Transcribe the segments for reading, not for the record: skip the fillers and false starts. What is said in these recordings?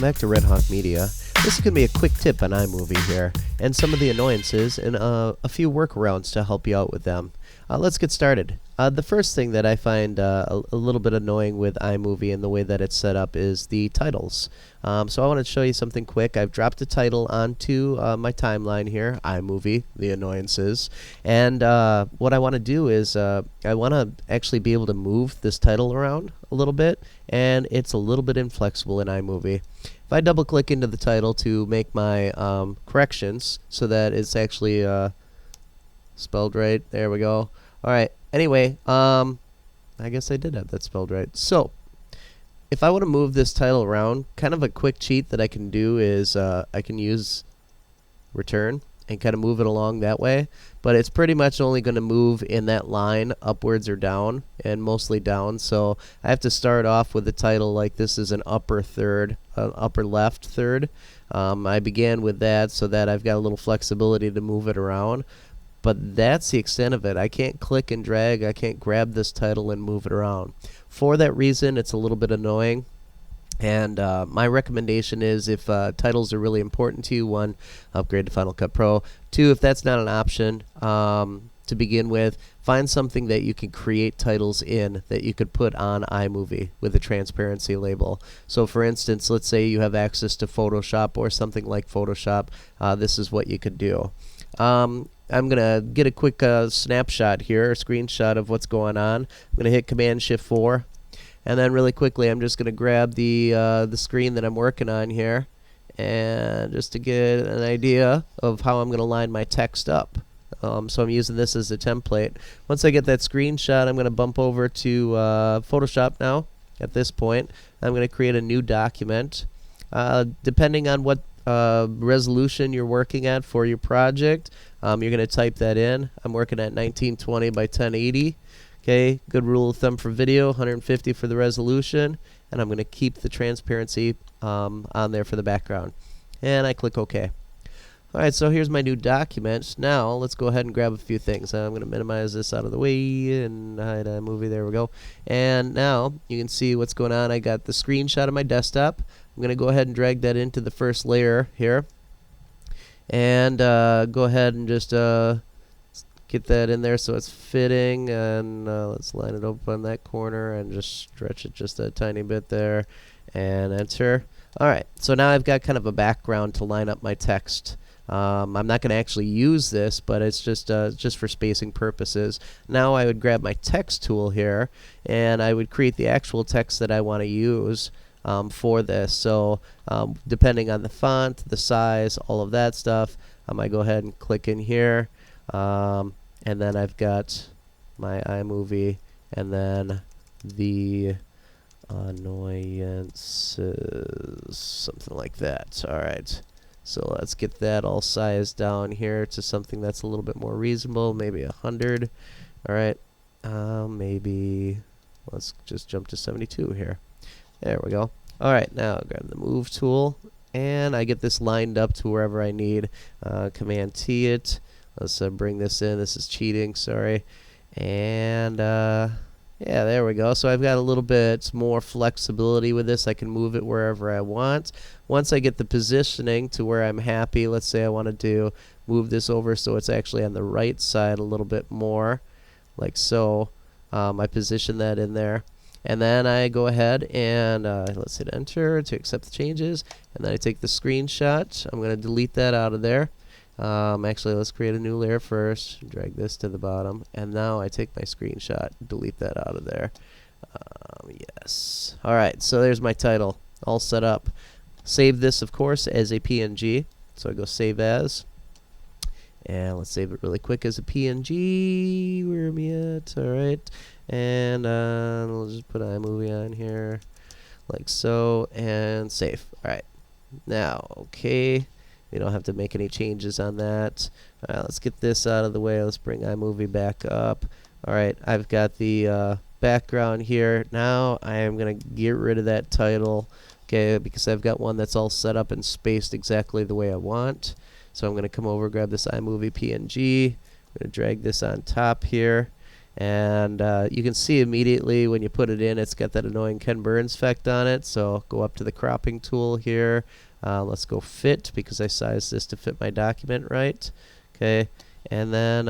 back to Red Hawk Media. This is going to be a quick tip on iMovie here, and some of the annoyances, and a few workarounds to help you out with them. Let's get started. The first thing that I find a little bit annoying with iMovie and the way that it's set up is the titles. So I want to show you something quick. I've dropped a title onto my timeline here, iMovie, the annoyances. And what I want to do is I want to actually be able to move this title around a little bit, and it's a little bit inflexible in iMovie. If I double click into the title to make my corrections so that it's actually spelled right, there we go. Alright, anyway, I guess I did have that spelled right. So, if I want to move this title around, kind of a quick cheat that I can do is I can use return and kind of move it along that way, but it's pretty much only going to move in that line upwards or down, and mostly down. So I have to start off with the title like this is an upper third, upper left third. I began with that so that I've got a little flexibility to move it around. But that's the extent of it. I can't click and drag. I can't grab this title and move it around. For that reason, it's a little bit annoying. And my recommendation is if titles are really important to you, one, upgrade to Final Cut Pro. Two, if that's not an option to begin with, find something that you can create titles in that you could put on iMovie with a transparency label. So for instance, let's say you have access to Photoshop or something like Photoshop. This is what you could do. I'm going to get a quick snapshot here, a screenshot of what's going on. I'm going to hit Command-Shift-4. And then really quickly, I'm just going to grab the screen that I'm working on here, and just to get an idea of how I'm going to line my text up. So I'm using this as a template. Once I get that screenshot, I'm going to bump over to Photoshop now. At this point, I'm going to create a new document. Depending on what resolution you're working at for your project, you're going to type that in. I'm working at 1920 by 1080. Okay, good rule of thumb for video, 150 for the resolution, and I'm going to keep the transparency on there for the background. And I click OK. Alright, so here's my new document. Now, let's go ahead and grab a few things. I'm going to minimize this out of the way and hide iMovie. There we go. And now, you can see what's going on. I got the screenshot of my desktop. I'm going to go ahead and drag that into the first layer here. And go ahead and just get that in there so it's fitting. And let's line it up on that corner and just stretch it just a tiny bit there. And enter. Alright, so now I've got kind of a background to line up my text. I'm not going to actually use this, but it's just for spacing purposes. Now I would grab my text tool here, and I would create the actual text that I want to use for this. So depending on the font, the size, all of that stuff, I might go ahead and click in here, and then I've got my iMovie, and then the annoyances, something like that. All right. So let's get that all sized down here to something that's a little bit more reasonable, maybe 100. All right, maybe let's just jump to 72 here. There we go. All right, now I'll grab the move tool, and I get this lined up to wherever I need. Command T it. Let's bring this in. This is cheating, sorry. And yeah, there we go. So I've got a little bit more flexibility with this. I can move it wherever I want. Once I get the positioning to where I'm happy, let's say I wanted to move this over so it's actually on the right side a little bit more, like so. I position that in there. And then I go ahead and let's hit enter to accept the changes. And then I take the screenshot. I'm going to delete that out of there. Actually, let's create a new layer first, drag this to the bottom, and now I take my screenshot, delete that out of there. Yes. Alright, so there's my title, all set up. Save this, of course, as a PNG. So I go save as, and let's save it really quick as a PNG. Where am I at? Alright, and we'll just put iMovie on here, like so, and save. Alright, now, okay. We don't have to make any changes on that. Alright, let's get this out of the way. Let's bring iMovie back up. Alright, I've got the background here. Now I am going to get rid of that title, okay, because I've got one that's all set up and spaced exactly the way I want. So I'm going to come over, grab this iMovie PNG. I'm going to drag this on top here. And you can see immediately when you put it in, it's got that annoying Ken Burns effect on it. So go up to the cropping tool here. Let's go fit, because I sized this to fit my document right. Okay, and then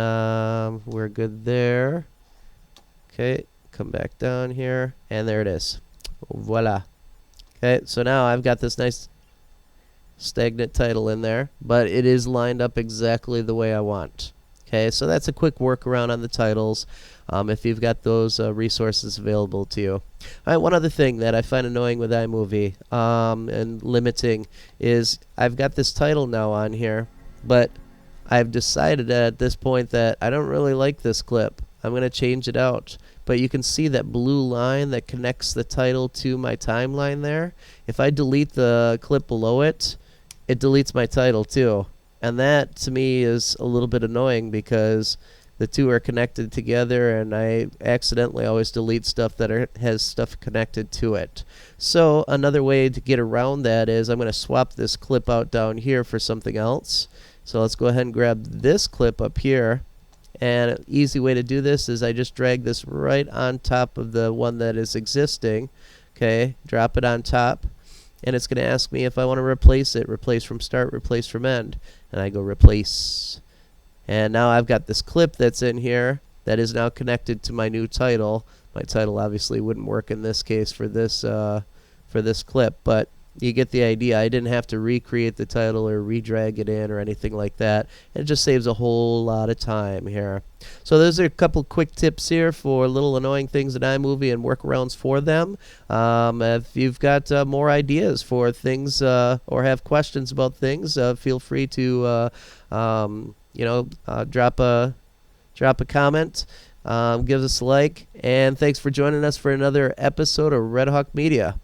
we're good there. Okay, come back down here, and there it is. Voila. Okay, so now I've got this nice stagnant title in there, but it is lined up exactly the way I want. Okay, so that's a quick workaround on the titles, if you've got those resources available to you. All right, one other thing that I find annoying with iMovie and limiting is I've got this title now on here, but I've decided at this point that I don't really like this clip. I'm going to change it out. But you can see that blue line that connects the title to my timeline there. If I delete the clip below it, it deletes my title too. And that, to me, is a little bit annoying because the two are connected together, and I accidentally always delete stuff that has stuff connected to it. So another way to get around that is I'm going to swap this clip out down here for something else. So let's go ahead and grab this clip up here. And an easy way to do this is I just drag this right on top of the one that is existing. Okay, drop it on top. And it's going to ask me if I want to replace it. Replace from start, replace from end. And I go replace. And now I've got this clip that's in here that is now connected to my new title. My title obviously wouldn't work in this case for this clip, but you get the idea. I didn't have to recreate the title or redrag it in or anything like that. It just saves a whole lot of time here. So those are a couple quick tips here for little annoying things in iMovie and workarounds for them. If you've got more ideas for things or have questions about things, feel free to drop a comment, give us a like, and thanks for joining us for another episode of Red Hawk Media.